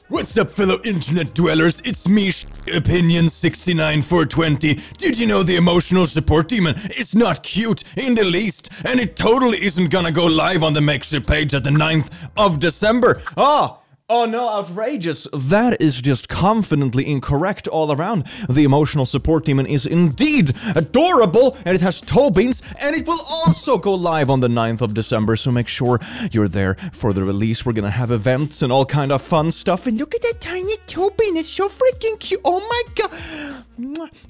What's up, fellow internet dwellers? It's me, Opinion69420. Did you know the emotional support demon is not cute in the least, and it totally isn't gonna go live on the Makeship page at the 9th of December? Oh no, outrageous. That is just confidently incorrect all around. The emotional support demon is indeed adorable, and it has toe beans, and it will also go live on the 9th of December, so make sure you're there for the release. We're gonna have events and all kind of fun stuff, and look at that tiny toe bean, it's so freaking cute. Oh my god.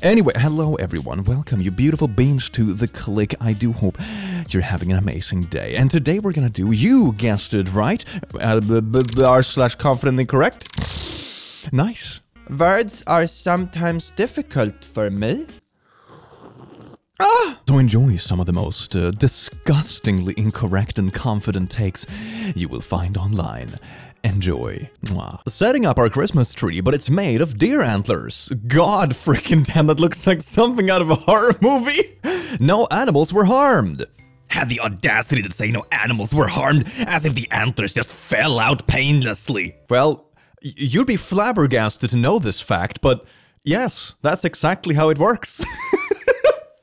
Anyway, hello everyone, welcome you beautiful beans to the click. I do hope you're having an amazing day, and today we're gonna do, you guessed it right, r/ConfidentlyIncorrect. Nice. Words are sometimes difficult for me. So enjoy some of the most disgustingly incorrect and confident takes you will find online. Enjoy. Mwah. Setting up our Christmas tree, but it's made of deer antlers. God freaking damn, it looks like something out of a horror movie. No animals were harmed. Had the audacity to say no animals were harmed, as if the antlers just fell out painlessly. Well, you'd be flabbergasted to know this fact, but yes, that's exactly how it works.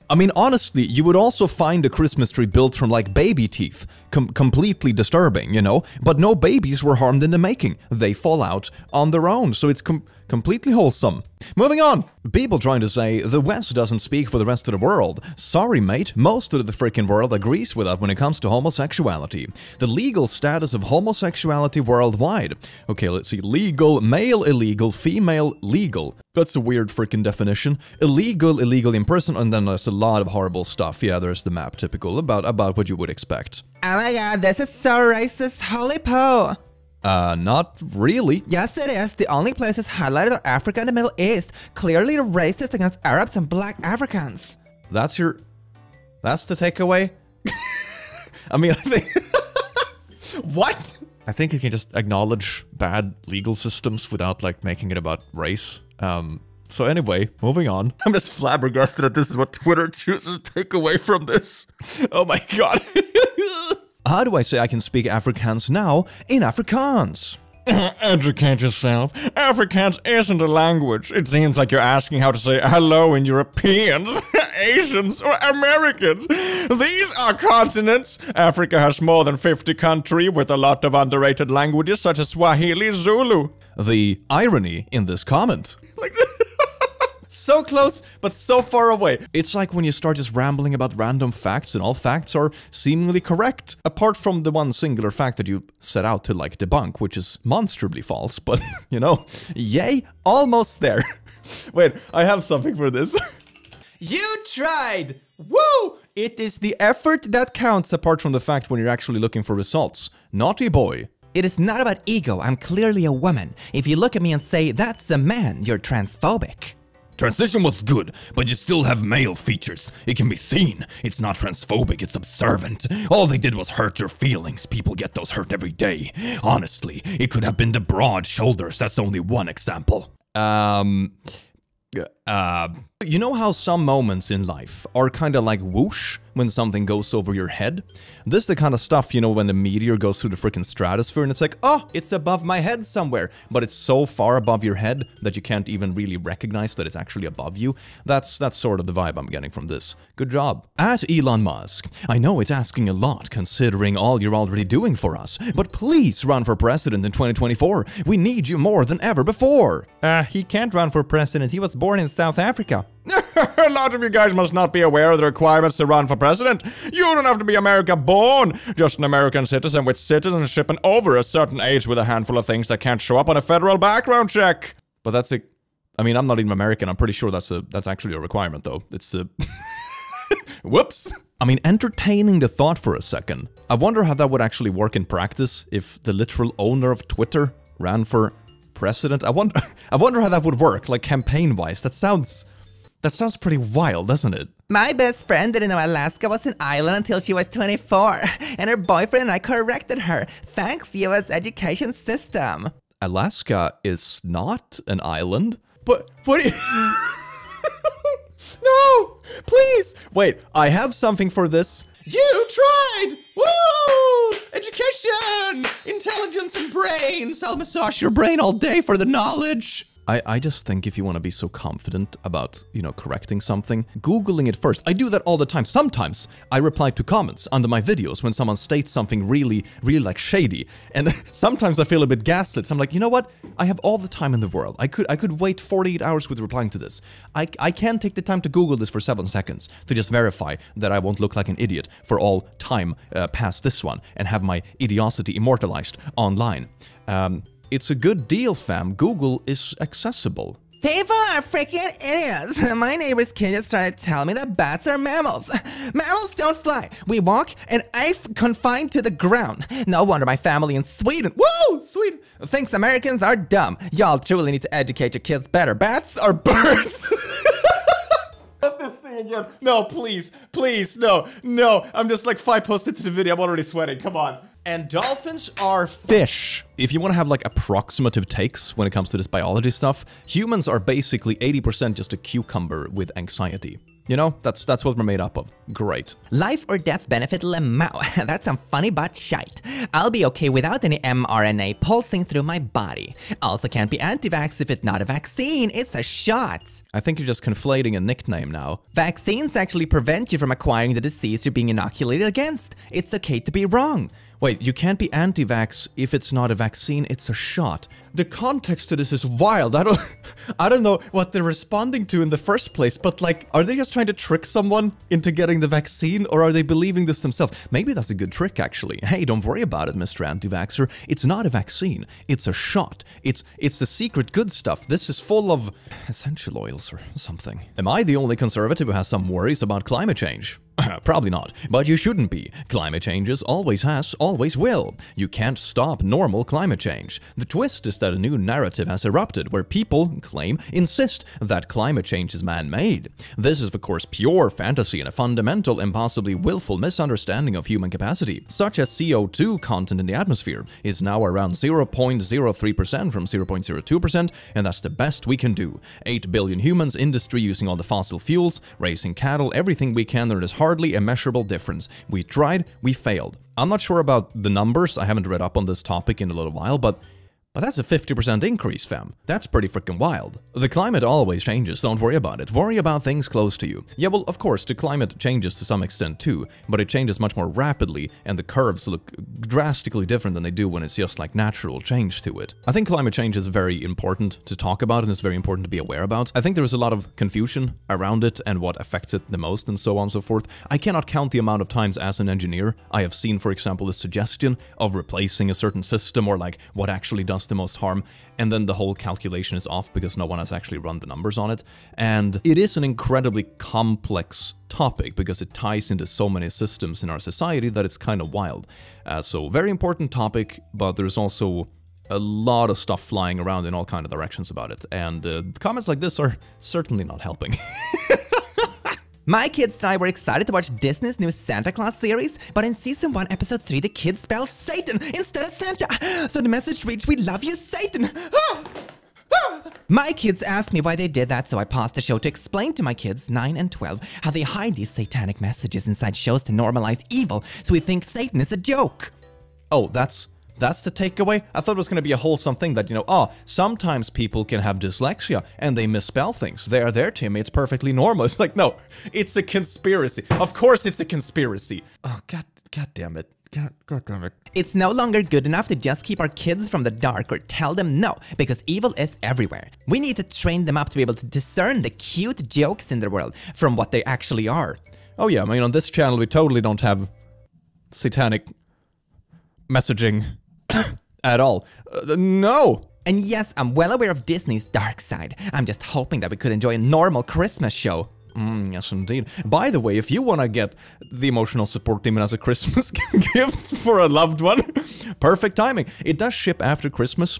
I mean, honestly, you would also find a Christmas tree built from, like, baby teeth. Completely disturbing, you know? But no babies were harmed in the making. They fall out on their own, so it's completely wholesome. Moving on! People trying to say, the West doesn't speak for the rest of the world. Sorry, mate, most of the freaking world agrees with that when it comes to homosexuality. The legal status of homosexuality worldwide. Okay, let's see. Legal, male, illegal, female, legal. That's a weird freaking definition. Illegal, illegal in person, and then there's a lot of horrible stuff. Yeah, there's the map, typical, about what you would expect. Oh my god, this is so racist, holy po! Not really. Yes it is, the only places highlighted are Africa and the Middle East, clearly racist against Arabs and black Africans. That's the takeaway? I mean, I think... What? I think you can just acknowledge bad legal systems without, like, making it about race. So anyway, moving on. I'm just flabbergasted that this is what Twitter chooses to take away from this. Oh my god. How do I say I can speak Afrikaans now in Afrikaans? Educate yourself. Afrikaans isn't a language. It seems like you're asking how to say hello in Europeans, Asians, or Americans. These are continents. Africa has more than 50 countries with a lot of underrated languages such as Swahili, Zulu. The irony in this comment. Like so close, but so far away. It's like when you start just rambling about random facts and all facts are seemingly correct. Apart from the one singular fact that you set out to, like, debunk, which is monstrously false, but, you know, yay, almost there. Wait, I have something for this. You tried! Woo! It is the effort that counts, apart from the fact when you're actually looking for results. Naughty boy. It is not about ego, I'm clearly a woman. If you look at me and say, that's a man, you're transphobic. Transition was good, but you still have male features. It can be seen. It's not transphobic, it's observant. All they did was hurt your feelings. People get those hurt every day. Honestly, it could have been the broad shoulders. That's only one example. You know how some moments in life are kind of like whoosh when something goes over your head? This is the kind of stuff, you know, when the meteor goes through the freaking stratosphere and it's like, oh, it's above my head somewhere, but it's so far above your head that you can't even really recognize that it's actually above you. That's sort of the vibe I'm getting from this. Good job. At Elon Musk, I know it's asking a lot considering all you're already doing for us, but please run for president in 2024. We need you more than ever before. He can't run for president. He was born in South Africa. A lot of you guys must not be aware of the requirements to run for president. You don't have to be America-born, just an American citizen with citizenship and over a certain age with a handful of things that can't show up on a federal background check. But that's a... I mean, I'm not even American. I'm pretty sure that's actually a requirement, though. It's a... Whoops. I mean, entertaining the thought for a second. I wonder how that would actually work in practice if the literal owner of Twitter ran for president. I wonder how that would work, like campaign-wise. That sounds pretty wild, doesn't it? My best friend didn't know Alaska was an island until she was 24, and her boyfriend and I corrected her, thanks US education system. Alaska is not an island? But, what No! Please! Wait, I have something for this. You tried! Woo! Education Evolution! Intelligence and brains! I'll massage your brain all day for the knowledge! I just think if you want to be so confident about, correcting something, Googling it first. I do that all the time. Sometimes I reply to comments under my videos when someone states something really, really like shady. And sometimes I feel a bit gaslit. So I'm like, you know what? I have all the time in the world. I could wait 48 hours with replying to this. I can take the time to Google this for 7 seconds to just verify that I won't look like an idiot for all time past this one and have my idiocity immortalized online. It's a good deal, fam. Google is accessible. People are freaking idiots. My neighbor's kid just tried to tell me that bats are mammals. Mammals don't fly. We walk and I'm confined to the ground. No wonder my family in Sweden, woo, Sweden, thinks Americans are dumb. Y'all truly need to educate your kids better. Bats are birds. Let this thing again. No, please, no. I'm just like 5 posts into the video. I'm already sweating. Come on. And dolphins are fish. If you want to have like approximative takes when it comes to this biology stuff, humans are basically 80% just a cucumber with anxiety. That's what we're made up of. Great. Life or death benefit lemao. That's some funny butt shite. I'll be okay without any mRNA pulsing through my body. Also can't be anti-vax if it's not a vaccine, it's a shot. I think you're just conflating a nickname now. Vaccines actually prevent you from acquiring the disease you're being inoculated against. It's okay to be wrong. Wait, you can't be anti-vax if it's not a vaccine, it's a shot. The context to this is wild. I don't know what they're responding to in the first place, but like, are they just trying to trick someone into getting the vaccine, or are they believing this themselves? Maybe that's a good trick, actually. Hey, don't worry about it, Mr. Anti-Vaxxer. It's not a vaccine, it's a shot. It's the secret good stuff. This is full of essential oils or something. Am I the only conservative who has some worries about climate change? Probably not, but you shouldn't be. Climate changes always has, always will. You can't stop normal climate change. The twist is that a new narrative has erupted where people insist that climate change is man-made. This is of course pure fantasy and a fundamental, impossibly willful misunderstanding of human capacity, such as CO2 content in the atmosphere is now around 0.03% from 0.02%, and that's the best we can do. 8 billion humans, industry using all the fossil fuels, raising cattle, everything we can, there is hardly a measurable difference. We tried, we failed. I'm not sure about the numbers, I haven't read up on this topic in a little while, but that's a 50% increase, fam. That's pretty freaking wild. The climate always changes, don't worry about it. Worry about things close to you. Yeah, well, of course, the climate changes to some extent too, but it changes much more rapidly, and the curves look drastically different than they do when it's just like natural change to it. I think climate change is very important to talk about, and it's very important to be aware about. I think there's a lot of confusion around it and what affects it the most and so on and so forth. I cannot count the amount of times as an engineer I have seen, for example, the suggestion of replacing a certain system or like what actually does the most harm, and then the whole calculation is off because no one has actually run the numbers on it. And it is an incredibly complex topic because it ties into so many systems in our society that it's kind of wild. So very important topic, but there's also a lot of stuff flying around in all kinds of directions about it, and comments like this are certainly not helping. My kids and I were excited to watch Disney's new Santa Claus series, but in season 1, episode 3, the kids spell Satan instead of Santa. So the message reads, "We love you, Satan." My kids asked me why they did that, so I paused the show to explain to my kids, 9 and 12, how they hide these satanic messages inside shows to normalize evil, so we think Satan is a joke. Oh, that's the takeaway? I thought it was going to be a wholesome thing that, sometimes people can have dyslexia and they misspell things. They are there, Timmy. It's perfectly normal. It's like, no, it's a conspiracy. Of course it's a conspiracy. Oh, God damn it. God damn it. It's no longer good enough to just keep our kids from the dark or tell them no, because evil is everywhere. We need to train them up to be able to discern the cute jokes in the world from what they actually are. Oh yeah, I mean, on this channel we totally don't have satanic messaging at all. No! And yes, I'm well aware of Disney's dark side. I'm just hoping that we could enjoy a normal Christmas show. Yes, indeed. By the way, if you want to get the emotional support demon as a Christmas gift for a loved one, perfect timing. It does ship after Christmas,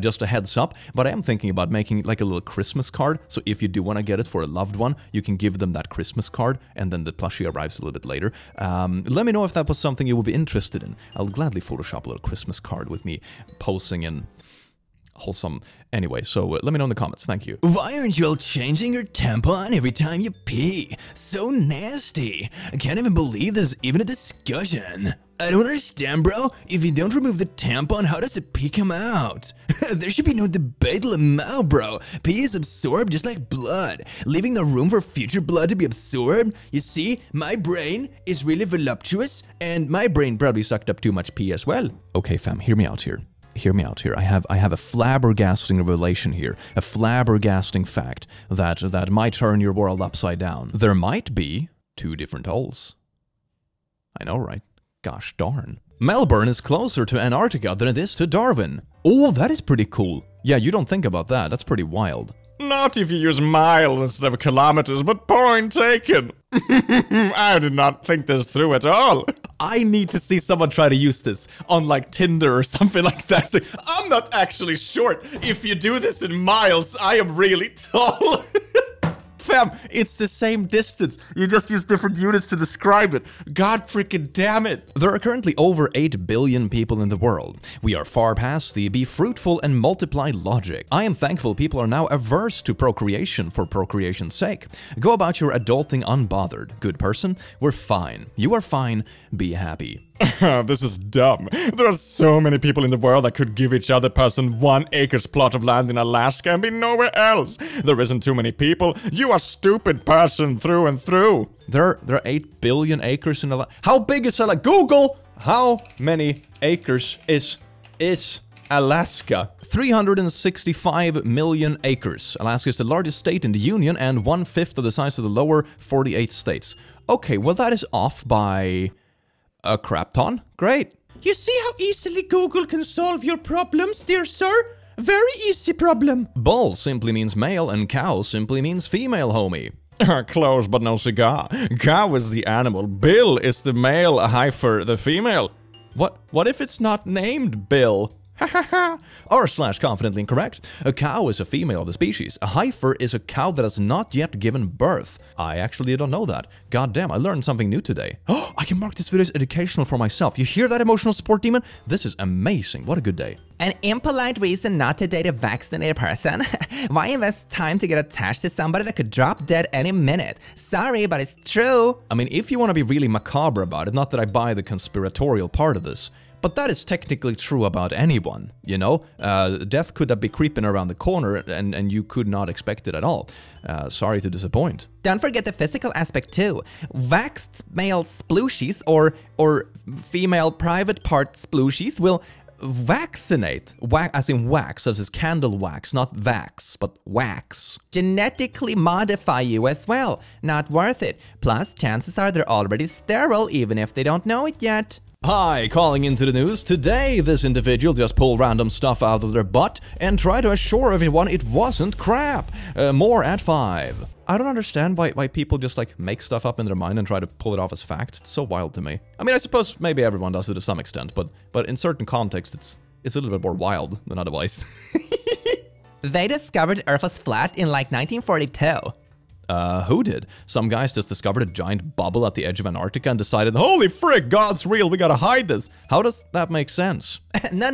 just a heads up, but I am thinking about making like a little Christmas card, so if you do want to get it for a loved one, you can give them that Christmas card, and then the plushie arrives a little bit later. Let me know if that was something you would be interested in. I'll gladly Photoshop a little Christmas card with me posing in wholesome. Anyway, so let me know in the comments. Thank you. Why aren't you all changing your tampon every time you pee? So nasty. I can't even believe there's even a discussion. I don't understand, bro. If you don't remove the tampon, how does the pee come out? There should be no debate, Lamau, bro. Pee is absorbed just like blood, leaving no room for future blood to be absorbed. You see, my brain is really voluptuous, and my brain probably sucked up too much pee as well. Okay, fam, hear me out here. Hear me out here. I have a flabbergasting revelation here, a flabbergasting fact that might turn your world upside down. There might be 2 different holes. I know, right? Gosh darn. Melbourne is closer to Antarctica than it is to Darwin. Oh, that is pretty cool. Yeah, you don't think about that. That's pretty wild. Not if you use miles instead of kilometers, but point taken. I did not think this through at all. I need to see someone try to use this on like Tinder or something like that. So, I'm not actually short. If you do this in miles, I am really tall. Fam, it's the same distance. You just use different units to describe it. God freaking damn it. There are currently over 8 billion people in the world. We are far past the be fruitful and multiply logic. I am thankful people are now averse to procreation for procreation's sake. Go about your adulting unbothered. Good person, we're fine. You are fine. Be happy. This is dumb. There are so many people in the world that could give each other person 1 acre's plot of land in Alaska and be nowhere else. There isn't too many people. You are stupid person through and through. There are 8 billion acres in Alaska. How big is Alaska? Google! How many acres is Alaska? 365 million acres. Alaska is the largest state in the Union and 1/5 of the size of the lower 48 states. Okay, well that is off by a crap ton. Great. You see how easily Google can solve your problems, dear sir? Very easy problem. Bull simply means male and cow simply means female, homie. Close but no cigar. Cow is the animal. Bill is the male, heifer the female. What if it's not named Bill? r/ConfidentlyIncorrect. A cow is a female of the species. A heifer is a cow that has not yet given birth. I actually don't know that. God damn, I learned something new today. Oh, I can mark this video as educational for myself. You hear that, emotional support demon? This is amazing. What a good day. An impolite reason not to date a vaccinated person? Why invest time to get attached to somebody that could drop dead any minute? Sorry, but it's true. I mean, if you want to be really macabre about it, not that I buy the conspiratorial part of this, but that is technically true about anyone, you know? Death could be creeping around the corner and you could not expect it at all. Sorry to disappoint. Don't forget the physical aspect too. Waxed male splooshies or female private part splooshies will vaccinate, as in wax, as is candle wax, not vax, but wax. Genetically modify you as well. Not worth it. Plus, chances are they're already sterile even if they don't know it yet. Hi, calling into the news. Today, this individual just pulled random stuff out of their butt and tried to assure everyone it wasn't crap. More at 5. I don't understand why people just like make stuff up in their mind and try to pull it off as fact. It's so wild to me. I mean, I suppose maybe everyone does it to some extent, but in certain contexts, it's a little bit more wild than otherwise. They discovered Earth was flat in like 1942. Who did? Some guys just discovered a giant bubble at the edge of Antarctica and decided, holy frick, God's real, we gotta hide this. How does that make sense? No.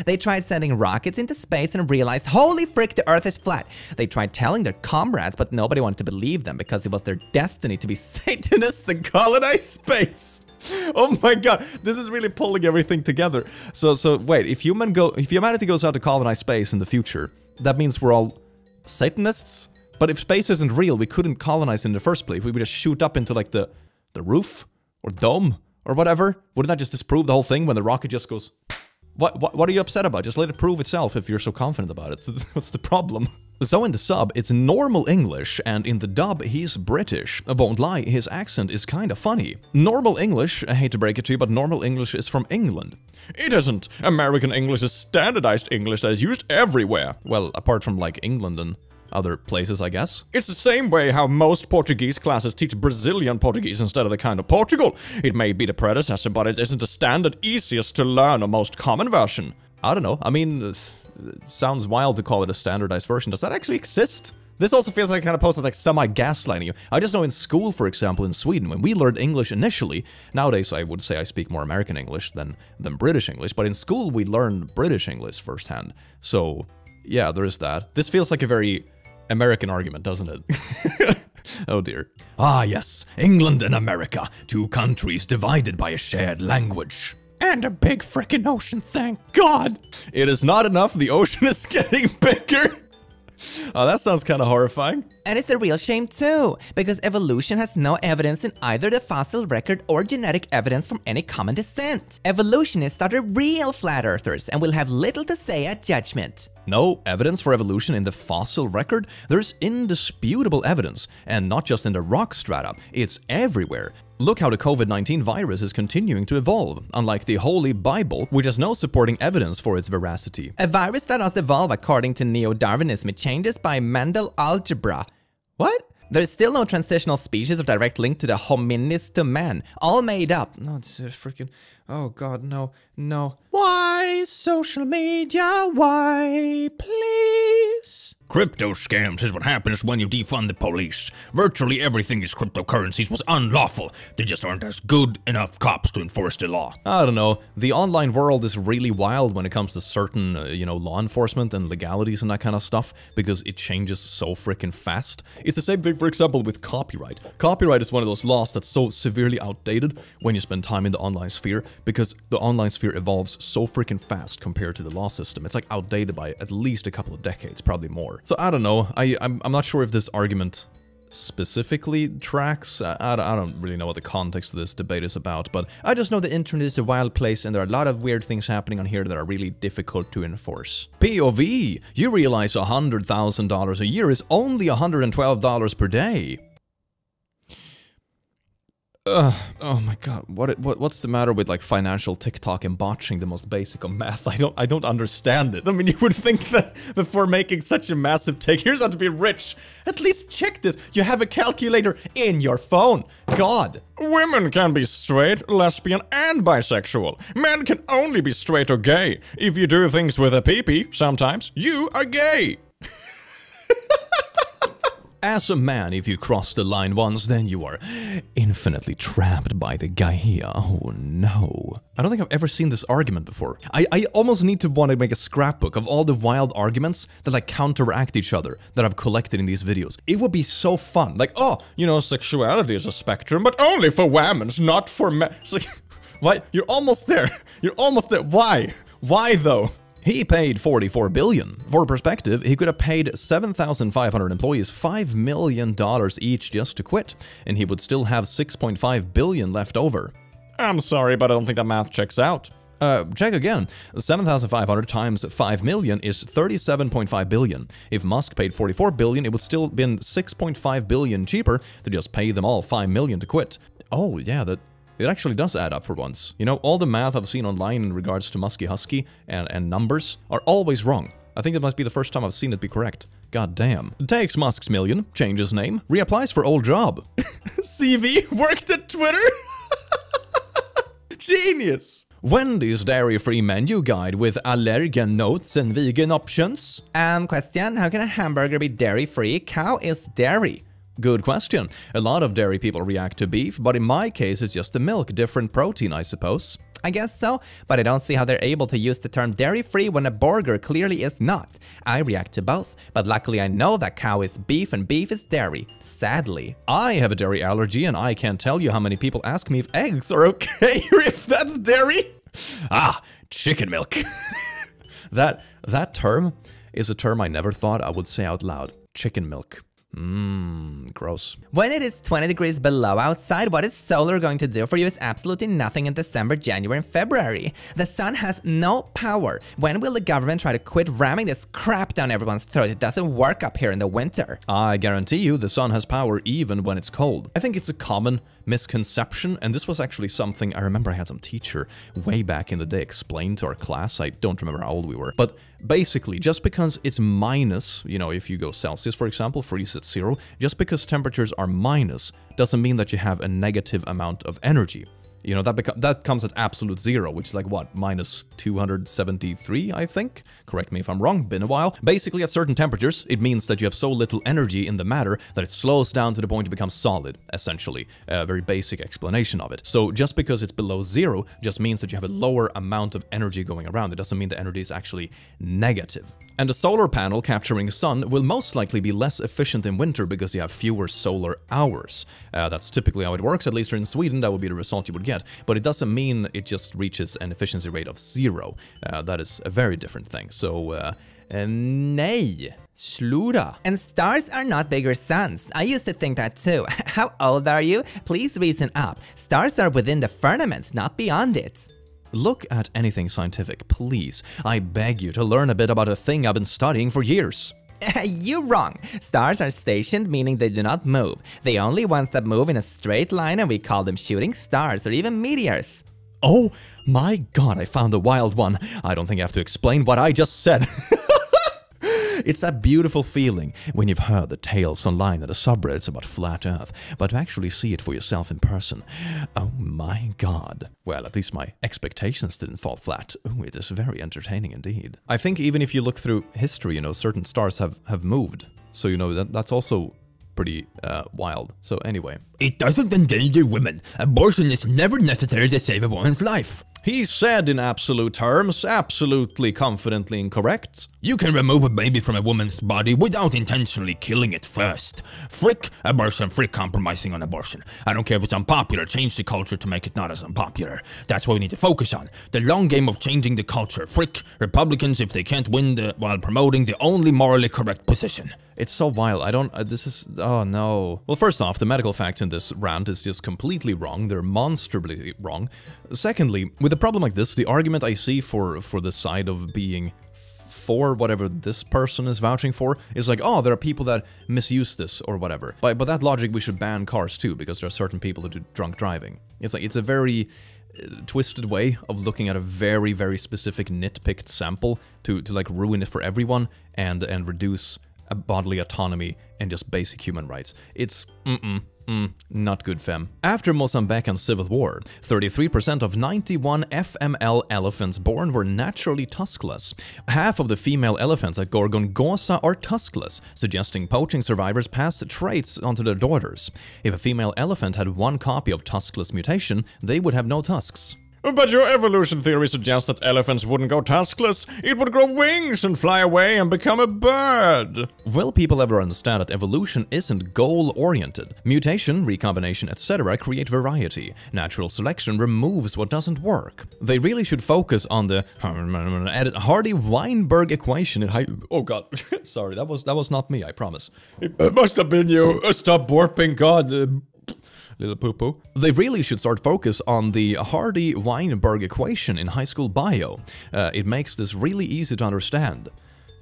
They tried sending rockets into space and realized, holy frick, the Earth is flat. They tried telling their comrades, but nobody wanted to believe them because it was their destiny to be Satanists and colonize space. Oh my god, this is really pulling everything together. So wait, if humanity goes out to colonize space in the future, that means we're all Satanists? But if space isn't real, we couldn't colonize in the first place. We would just shoot up into like the roof or dome or whatever. Wouldn't that just disprove the whole thing when the rocket just goes? What are you upset about? Just let it prove itself if you're so confident about it. What's the problem? So in the sub, it's normal English, and in the dub, he's British. I won't lie, his accent is kind of funny. Normal English, I hate to break it to you, but normal English is from England. It isn't. American English is standardized English that is used everywhere. Well, apart from like England and other places, I guess. It's the same way how most Portuguese classes teach Brazilian Portuguese instead of the kind of Portugal. It may be the predecessor, but it isn't the standard easiest to learn or most common version. I don't know. I mean, it sounds wild to call it a standardized version. Does that actually exist? This also feels like I kind of posted like semi-gaslighting you. I just know in school, for example, in Sweden, when we learned English initially, nowadays I would say I speak more American English than British English, but in school we learned British English firsthand. So, yeah, there is that. This feels like a very American argument, doesn't it? Oh dear. Ah yes, England and America, two countries divided by a shared language. And a big frickin' ocean, thank God! It is not enough, the ocean is getting bigger! Oh, that sounds kind of horrifying. And it's a real shame too, because evolution has no evidence in either the fossil record or genetic evidence from any common descent. Evolutionists are the real flat earthers and will have little to say at judgment. No evidence for evolution in the fossil record? There's indisputable evidence, and not just in the rock strata, it's everywhere. Look how the COVID-19 virus is continuing to evolve, unlike the Holy Bible, which has no supporting evidence for its veracity. A virus that does evolve according to neo-Darwinism, it changes by Mendel algebra. What? There is still no transitional species or direct link to the hominids to man. All made up. No, it's freaking... Oh god, no, no. Why social media? Why, please? Crypto scams is what happens when you defund the police. Virtually everything is cryptocurrencies was unlawful. They just aren't as good enough cops to enforce the law. I don't know. The online world is really wild when it comes to certain, law enforcement and legalities and that kind of stuff, because it changes so freaking fast. It's the same thing, for example, with copyright. Copyright is one of those laws that's so severely outdated when you spend time in the online sphere, because the online sphere evolves so freaking fast compared to the law system. It's like outdated by at least a couple of decades, probably more. So I don't know. I'm not sure if this argument specifically tracks. I don't really know what the context of this debate is about, but I just know the internet is a wild place and there are a lot of weird things happening on here that are really difficult to enforce. POV! You realize $100,000 a year is only $112 per day. Oh my god, what's the matter with like financial TikTok and botching the most basic of math? I don't understand it. I mean, you would think that before making such a massive take, here's how to be rich. At least check this. You have a calculator in your phone. God. Women can be straight, lesbian, and bisexual. Men can only be straight or gay. If you do things with a pee-pee, sometimes you are gay. As a man, if you cross the line once, then you are infinitely trapped by the Gaia. Oh no. I don't think I've ever seen this argument before. I almost need to want to make a scrapbook of all the wild arguments that like counteract each other that I've collected in these videos. It would be so fun. Like, oh, sexuality is a spectrum, but only for women's, not for men. It's like, what? You're almost there. You're almost there. Why? Why though? He paid $44 billion. For perspective, he could have paid 7,500 employees $5 million each just to quit, and he would still have $6.5 billion left over. I'm sorry, but I don't think that math checks out. Check again. 7,500 times 5 million is 37.5 billion. If Musk paid 44 billion, it would still been 6.5 billion cheaper to just pay them all 5 million to quit. Oh yeah, it actually does add up for once. You know, all the math I've seen online in regards to Musky Husky and numbers are always wrong. I think that must be the first time I've seen it be correct. God damn. Takes Musk's million, changes name, reapplies for old job. CV, worked at Twitter? Genius! Wendy's dairy-free menu guide with allergen notes and vegan options. Question, how can a hamburger be dairy-free? Cow is dairy. Good question. A lot of dairy people react to beef, but in my case it's just the milk, different protein, I suppose. I guess so, but I don't see how they're able to use the term dairy-free when a burger clearly is not. I react to both, but luckily I know that cow is beef and beef is dairy. Sadly. I have a dairy allergy and I can't tell you how many people ask me if eggs are okay or if that's dairy. Ah, chicken milk. That term is a term I never thought I would say out loud. Chicken milk. Gross. When it is 20 degrees below outside, what is solar going to do for you is absolutely nothing in December, January, and February. The sun has no power. When will the government try to quit ramming this crap down everyone's throat? It doesn't work up here in the winter. I guarantee you the sun has power even when it's cold. I think it's a common misconception, and this was actually something I remember I had some teacher way back in the day explain to our class. I don't remember how old we were, but basically just because it's minus, if you go Celsius for example, freeze at 0, just because temperatures are minus doesn't mean that you have a negative amount of energy. You know, that comes at absolute zero, which is like what, minus 273, I think? Correct me if I'm wrong, been a while. Basically, at certain temperatures, it means that you have so little energy in the matter that it slows down to the point it becomes solid, essentially. A very basic explanation of it. So just because it's below zero just means that you have a lower amount of energy going around. It doesn't mean the energy is actually negative. And a solar panel capturing sun will most likely be less efficient in winter because you have fewer solar hours. That's typically how it works, at least here in Sweden, that would be the result you would get. But it doesn't mean it just reaches an efficiency rate of 0. That is a very different thing. So, nej. Sluta. And stars are not bigger suns. I used to think that too. How old are you? Please reason up. Stars are within the firmament, not beyond it. Look at anything scientific, please. I beg you to learn a bit about a thing I've been studying for years. You're wrong. Stars are stationed, meaning they do not move. The only ones that move in a straight line, and we call them shooting stars or even meteors. Oh my god, I found a wild one. I don't think I have to explain what I just said. It's that beautiful feeling when you've heard the tales online and the subreddits about flat Earth, but to actually see it for yourself in person. Oh my god. Well, at least my expectations didn't fall flat. Ooh, it is very entertaining indeed. I think even if you look through history, you know, certain stars have moved. So, you know, that's also pretty wild. So anyway. It doesn't endanger women. Abortion is never necessary to save a woman's life. He said in absolute terms, absolutely confidently incorrect. You can remove a baby from a woman's body without intentionally killing it first. Frick abortion, frick compromising on abortion. I don't care if it's unpopular, change the culture to make it not as unpopular. That's what we need to focus on. The long game of changing the culture. Frick Republicans if they can't win while promoting the only morally correct position. It's so vile. Oh no. Well, first off, the medical facts in this rant is just completely wrong. They're monstrously wrong. Secondly, with a problem like this, the argument I see for the side of being for whatever this person is vouching for is like, oh, there are people that misuse this or whatever. By that logic, we should ban cars too, because there are certain people who do drunk driving. It's like, it's a very twisted way of looking at a very, very specific nitpicked sample to like ruin it for everyone and reduce bodily autonomy and just basic human rights. It's not good, fam. After Mozambican civil war, 33% of 91 FML elephants born were naturally tuskless. Half of the female elephants at Gorongosa are tuskless, suggesting poaching survivors passed traits onto their daughters. If a female elephant had one copy of tuskless mutation, they would have no tusks. But your evolution theory suggests that elephants wouldn't go tuskless. It would grow wings and fly away and become a bird. Will people ever understand that evolution isn't goal-oriented? Mutation, recombination, etc. create variety. Natural selection removes what doesn't work. They really should focus on the Hardy-Weinberg equation in high... Oh god, sorry, that was not me, I promise. It must have been you. Stop warping, god. Little poo-poo. They really should start focus on the Hardy-Weinberg equation in high school bio. It makes this really easy to understand.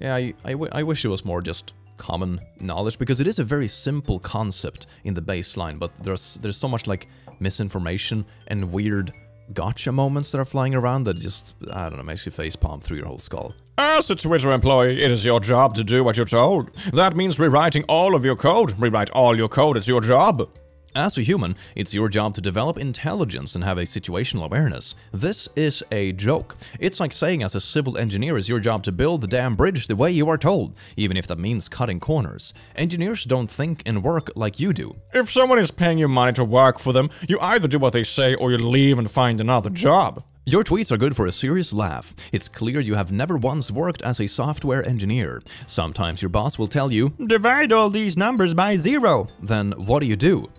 Yeah, I wish it was more just common knowledge, because it is a very simple concept in the baseline, but there's so much like misinformation and weird gotcha moments that are flying around that just, I don't know, makes you facepalm through your whole skull. As a Twitter employee, it is your job to do what you're told. That means rewriting all of your code. Rewrite all your code, it's your job. As a human, it's your job to develop intelligence and have a situational awareness. This is a joke. It's like saying as a civil engineer it's your job to build the damn bridge the way you are told, even if that means cutting corners. Engineers don't think and work like you do. If someone is paying you money to work for them, you either do what they say or you leave and find another job. Your tweets are good for a serious laugh. It's clear you have never once worked as a software engineer. Sometimes your boss will tell you, "Divide all these numbers by 0. Then what do?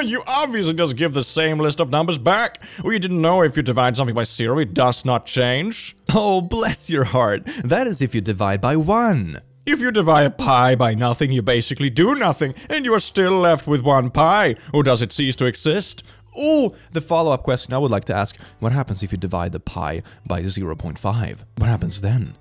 You obviously just give the same list of numbers back. Or you didn't know if you divide something by 0, it does not change. Oh, bless your heart. That is if you divide by 1. If you divide a pie by nothing, you basically do nothing, and you are still left with 1 pie. Or does it cease to exist? Oh, the follow-up question I would like to ask, what happens if you divide the pie by 0.5? What happens then?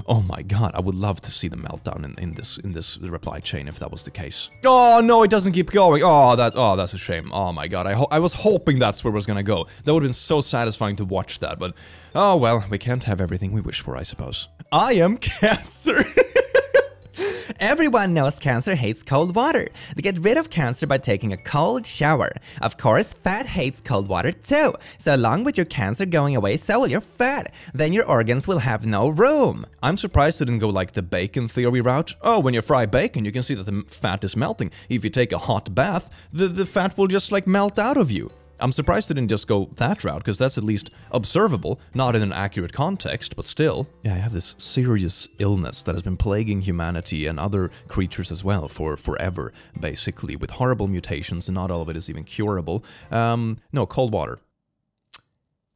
Oh my god, I would love to see the meltdown in this reply chain if that was the case. Oh no, it doesn't keep going. Oh, that's a shame. Oh my god, I was hoping that's where it was gonna go. That would have been so satisfying to watch that, but oh well, we can't have everything we wish for, I suppose. I am Cancer. Everyone knows cancer hates cold water. They get rid of cancer by taking a cold shower. Of course, fat hates cold water too. So along with your cancer going away, so will your fat. Then your organs will have no room. I'm surprised they didn't go like the bacon theory route. Oh, when you fry bacon, you can see that the fat is melting. If you take a hot bath, the fat will just like melt out of you. I'm surprised they didn't just go that route, because that's at least observable, not in an accurate context, but still. Yeah, I have this serious illness that has been plaguing humanity and other creatures as well for forever, basically, with horrible mutations, and not all of it is even curable. No, cold water.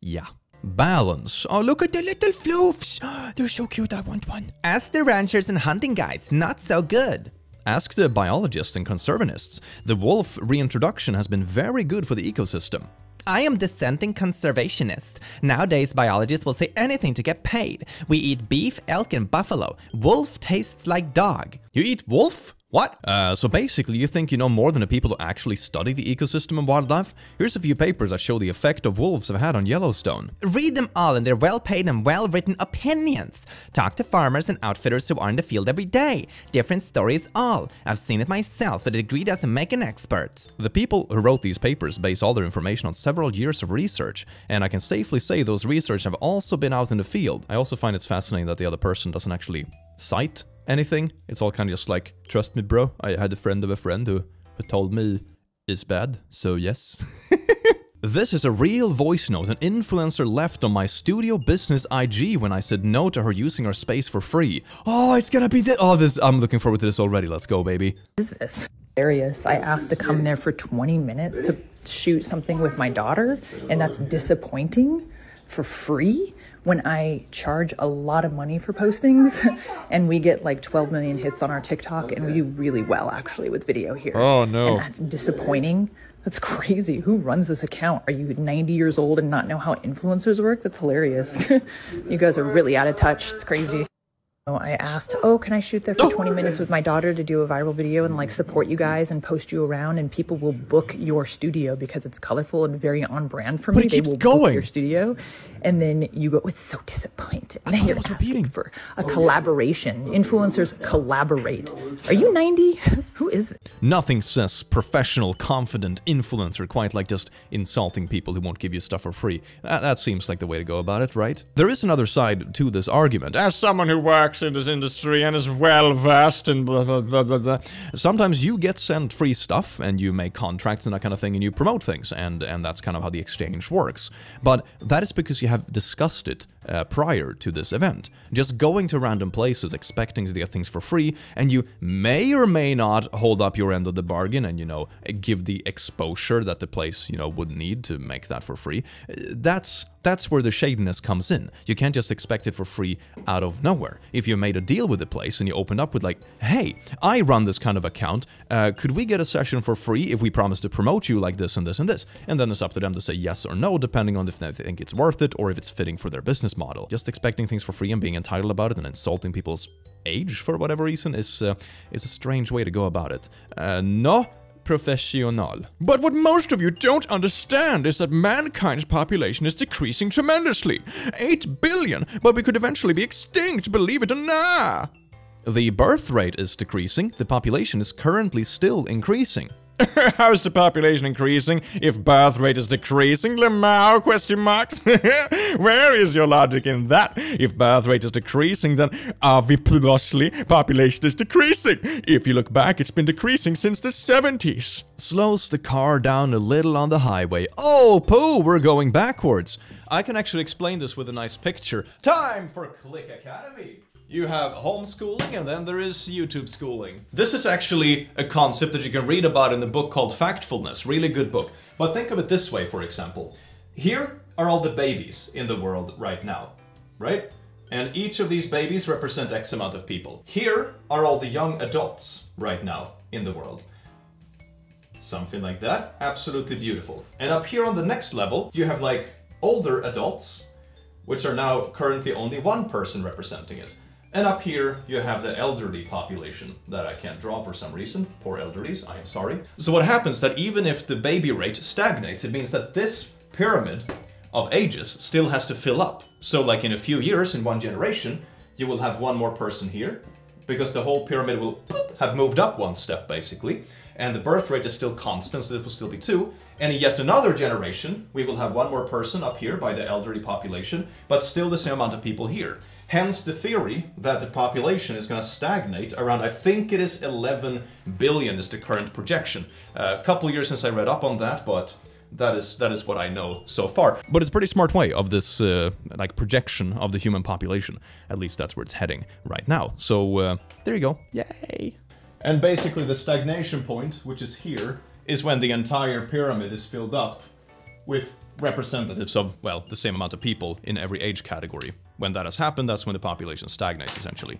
Yeah. Balance. Oh, look at the little floofs. They're so cute, I want one. Ask the ranchers and hunting guides, not so good. Ask the biologists and conservationists. The wolf reintroduction has been very good for the ecosystem. I am dissenting conservationist. Nowadays, biologists will say anything to get paid. We eat beef, elk, and buffalo. Wolf tastes like dog. You eat wolf? What? So basically you think you know more than the people who actually study the ecosystem and wildlife? Here's a few papers that show the effect of wolves have had on Yellowstone. Read them all in their well-paid and well-written opinions. Talk to farmers and outfitters who are in the field every day. Different stories all. I've seen it myself. A degree doesn't make an expert. The people who wrote these papers base all their information on several years of research, and I can safely say those research have also been out in the field. I also find it's fascinating that the other person doesn't actually cite anything. It's all kind of just like, trust me bro, I had a friend of a friend who told me it's bad, so yes. This is a real voice note an influencer left on my studio business IG when I said no to her using our space for free. Oh, it's gonna be this, I'm looking forward to this already, let's go baby. What is this? Hilarious. I asked to come there for 20 minutes to shoot something with my daughter, and that's disappointing for free when I charge a lot of money for postings and we get like 12 million hits on our TikTok and we do really well actually with video here. Oh no. And that's disappointing. That's crazy. Who runs this account? Are you 90 years old and not know how influencers work? That's hilarious. You guys are really out of touch. It's crazy. I asked, can I shoot there for 20 minutes with my daughter to do a viral video and like support you guys and post you around, and people will book your studio because it's colorful and very on brand for me. But it keeps going. Book your studio, and then you go, it's so disappointed. I thought it was repeating. For a collaboration. Influencers collaborate. Are you 90? Who is it? Nothing says professional, confident influencer quite like just insulting people who won't give you stuff for free. That seems like the way to go about it, right? There is another side to this argument. As someone who works in this industry and is well versed in blah blah blah blah blah. Sometimes you get sent free stuff and you make contracts and that kind of thing and you promote things, and that's kind of how the exchange works. But that is because you have discussed it prior to this event. Just going to random places expecting to get things for free, and you may or may not hold up your end of the bargain and, you know, give the exposure that the place, you know, would need to make that for free. That's where the shadiness comes in. You can't just expect it for free out of nowhere. If you made a deal with the place and you opened up with like, hey, I run this kind of account, could we get a session for free if we promise to promote you like this and this and this? And then it's up to them to say yes or no, depending on if they think it's worth it or if it's fitting for their business model. Just expecting things for free and being entitled about it and insulting people's age for whatever reason is a strange way to go about it. No professional. But what most of you don't understand is that mankind's population is decreasing tremendously. 8 billion, but we could eventually be extinct, believe it or not. The birth rate is decreasing, the population is currently still increasing. How's the population increasing if birth rate is decreasing? Lemao, question marks? Where is your logic in that? If birth rate is decreasing, then obviously population is decreasing. If you look back, it's been decreasing since the 70s. Slows the car down a little on the highway. Oh, poo, we're going backwards. I can actually explain this with a nice picture. Time for Click Academy. You have homeschooling and then there is YouTube schooling. This is actually a concept that you can read about in the book called Factfulness. Really good book. But think of it this way, for example. Here are all the babies in the world right now, right? And each of these babies represent X amount of people. Here are all the young adults right now in the world. Something like that. Absolutely beautiful. And up here on the next level, you have like older adults, which are now currently only one person representing it. And up here, you have the elderly population that I can't draw for some reason. Poor elderlies, I am sorry. So what happens that even if the baby rate stagnates, it means that this pyramid of ages still has to fill up. So like in a few years, in one generation, you will have one more person here, because the whole pyramid will have moved up one step, basically. And the birth rate is still constant, so it will still be 2. And in yet another generation, we will have one more person up here by the elderly population, but still the same amount of people here. Hence the theory that the population is going to stagnate around, I think it is 11 billion is the current projection. A couple years since I read up on that, but that is what I know so far. But it's a pretty smart way of this like projection of the human population. At least that's where it's heading right now. So there you go. Yay! And basically the stagnation point, which is here, is when the entire pyramid is filled up with representatives of, well, the same amount of people in every age category. When that has happened, that's when the population stagnates, essentially.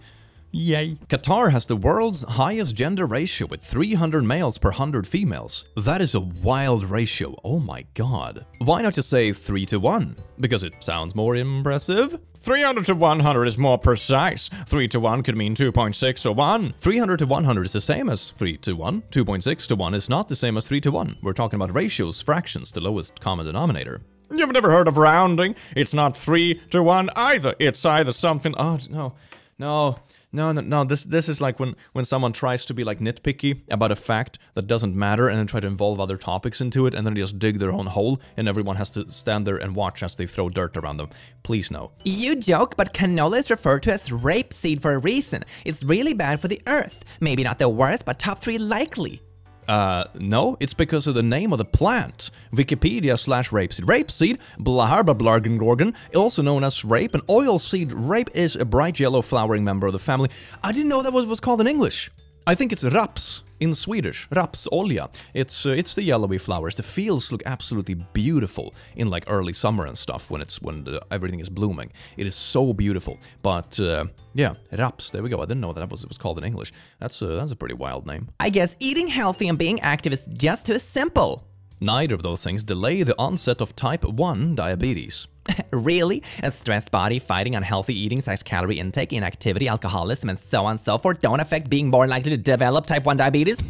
Yay. Qatar has the world's highest gender ratio with 300 males per 100 females. That is a wild ratio, oh my god. Why not just say 3 to 1? Because it sounds more impressive? 300 to 100 is more precise. 3 to 1 could mean 2.6 to 1. 300 to 100 is the same as 3 to 1. 2.6 to 1 is not the same as 3 to 1. We're talking about ratios, fractions, the lowest common denominator. You've never heard of rounding? It's not 3 to 1 either. It's either something... Oh, no, this is like when someone tries to be like nitpicky about a fact that doesn't matter and then try to involve other topics into it and then they just dig their own hole and everyone has to stand there and watch as they throw dirt around them. Please no. You joke, but canola is referred to as rapeseed for a reason. It's really bad for the earth. Maybe not the worst, but top 3 likely. No, it's because of the name of the plant. Wikipedia/rapeseed. Rapeseed, Blaharba, also known as rape, and oilseed rape is a bright yellow flowering member of the family. I didn't know that was called in English. I think it's raps in Swedish, rapsolja. It's the yellowy flowers. The fields look absolutely beautiful in like early summer and stuff when everything is blooming. It is so beautiful. But yeah, raps. There we go. I didn't know that was called in English. That's a pretty wild name. I guess eating healthy and being active is just too simple. Neither of those things delay the onset of type 1 diabetes. Really? A stressed body, fighting unhealthy eating, calorie intake, inactivity, alcoholism, and so on and so forth don't affect being more likely to develop type 1 diabetes?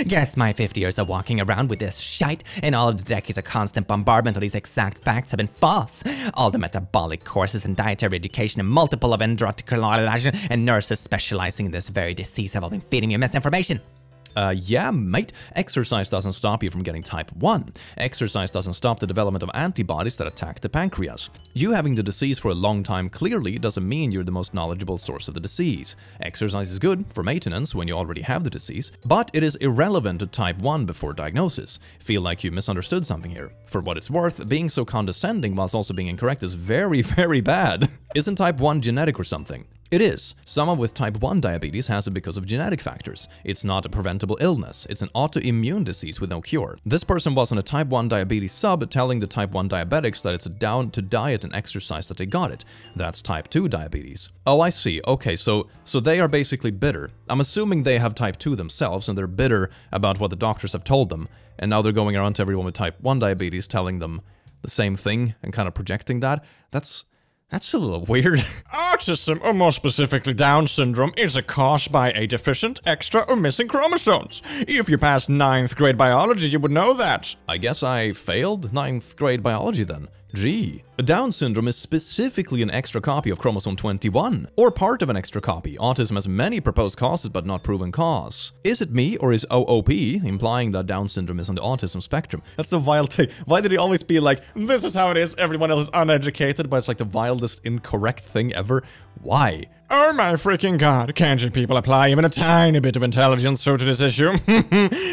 Guess my 50 years of walking around with this shite and all of the decades of constant bombardment of these exact facts have been false. All the metabolic courses and dietary education and multiple of endocrinology and nurses specializing in this very disease have all been feeding me misinformation. Yeah, mate. Exercise doesn't stop you from getting type 1. Exercise doesn't stop the development of antibodies that attack the pancreas. You having the disease for a long time clearly doesn't mean you're the most knowledgeable source of the disease. Exercise is good for maintenance when you already have the disease, but it is irrelevant to type 1 before diagnosis. Feel like you misunderstood something here. For what it's worth, being so condescending whilst also being incorrect is very, very bad. Isn't type 1 genetic or something? It is. Someone with type 1 diabetes has it because of genetic factors. It's not a preventable illness. It's an autoimmune disease with no cure. This person wasn't a type 1 diabetes sub telling the type 1 diabetics that it's down to diet and exercise that they got it. That's type 2 diabetes. Oh, I see. Okay, so they are basically bitter. I'm assuming they have type 2 themselves and they're bitter about what the doctors have told them. And now they're going around to everyone with type 1 diabetes telling them the same thing and kind of projecting that. That's a little weird. Autism, or more specifically Down syndrome, is caused by a deficient, extra, or missing chromosomes. If you passed 9th grade biology, you would know that. I guess I failed 9th grade biology then. Gee. Down syndrome is specifically an extra copy of chromosome 21, or part of an extra copy. Autism has many proposed causes but not proven cause. Is it me, or is OOP implying that Down syndrome is on the autism spectrum? That's a wild thing. Why did he always be like, this is how it is, everyone else is uneducated, but it's like the wildest incorrect thing ever? Why? Oh my freaking god, can't you people apply even a tiny bit of intelligence to this issue?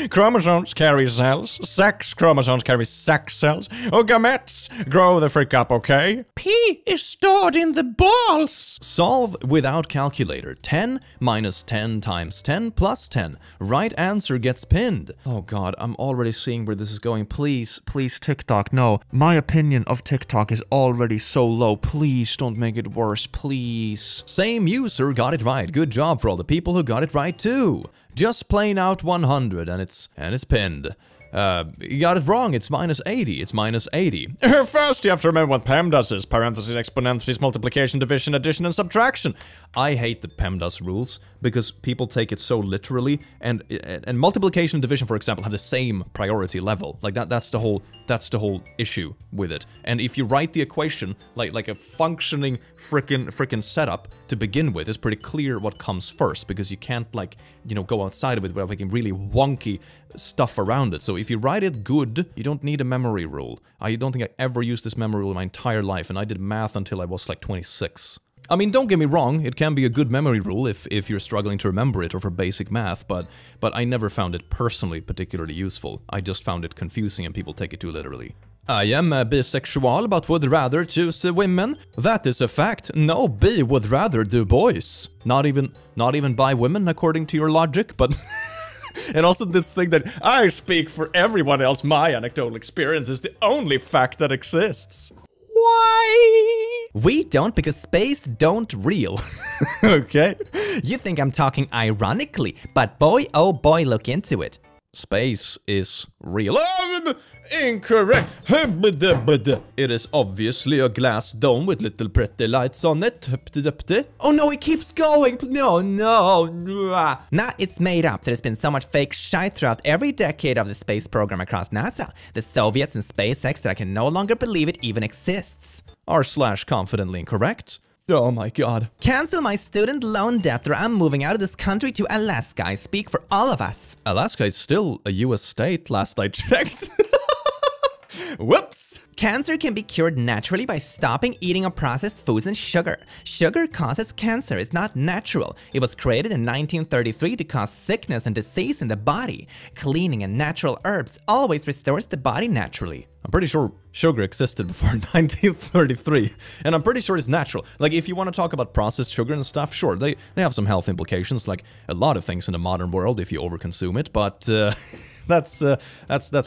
Chromosomes carry cells, sex chromosomes carry sex cells, or gametes grow the frick up, okay? P is stored in the balls! Solve without calculator. 10 minus 10 times 10 plus 10. Right answer gets pinned. Oh god, I'm already seeing where this is going. Please, please TikTok, no. My opinion of TikTok is already so low. Please don't make it worse, please. Same user got it right. Good job for all the people who got it right too. Just plain out 100 and it's pinned. You got it wrong. It's minus 80. It's minus 80. First, you have to remember what PEMDAS is. Parentheses, exponentials, multiplication, division, addition, and subtraction. I hate the PEMDAS rules, because people take it so literally, and multiplication and division, for example, have the same priority level. Like that's the whole issue with it. And if you write the equation like a functioning frickin' setup to begin with, it's pretty clear what comes first, because you can't, like, you know, go outside of it without making really wonky stuff around it. So if you write it good, you don't need a memory rule. I don't think I ever used this memory rule in my entire life, and I did math until I was like 26. I mean, don't get me wrong, it can be a good memory rule if you're struggling to remember it or for basic math, but I never found it personally particularly useful. I just found it confusing and people take it too literally. I am bisexual but would rather choose women. That is a fact. No B would rather do boys. Not even by women according to your logic, but... And also this thing that I speak for everyone else, my anecdotal experience is the only fact that exists. Why? We don't because space don't real. Okay. You think I'm talking ironically, but boy, oh boy, look into it. Space is real. Incorrect. It is obviously a glass dome with little pretty lights on it. Oh no, it keeps going. No. Nah, it's made up. There's been so much fake shite throughout every decade of the space program across NASA, the Soviets and SpaceX, that I can no longer believe it even exists. r/confidently-incorrect. Oh my god. Cancel my student loan debt or I'm moving out of this country to Alaska. I speak for all of us. Alaska is still a US state, last I checked. Whoops! Cancer can be cured naturally by stopping eating or processed foods and sugar. Sugar causes cancer, it's not natural. It was created in 1933 to cause sickness and disease in the body. Cleaning and natural herbs always restores the body naturally. I'm pretty sure sugar existed before 1933, and I'm pretty sure it's natural. Like, if you want to talk about processed sugar and stuff, sure, they have some health implications, like a lot of things in the modern world if you overconsume it, but that's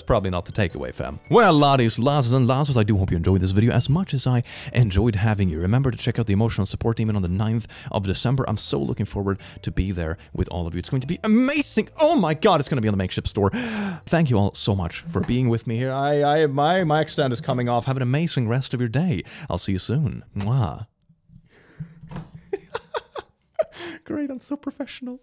probably not the takeaway, fam. Well, laddies, lasses, and lasses, I do hope you enjoyed this video as much as I enjoyed having you. Remember to check out the emotional support email on the 9th of December. I'm so looking forward to be there with all of you. It's going to be amazing. Oh my god, it's going to be on the Makeshift store. Thank you all so much for being with me here. My extent is coming off. Have an amazing rest of your day. I'll see you soon. Mwah. Great, I'm so professional.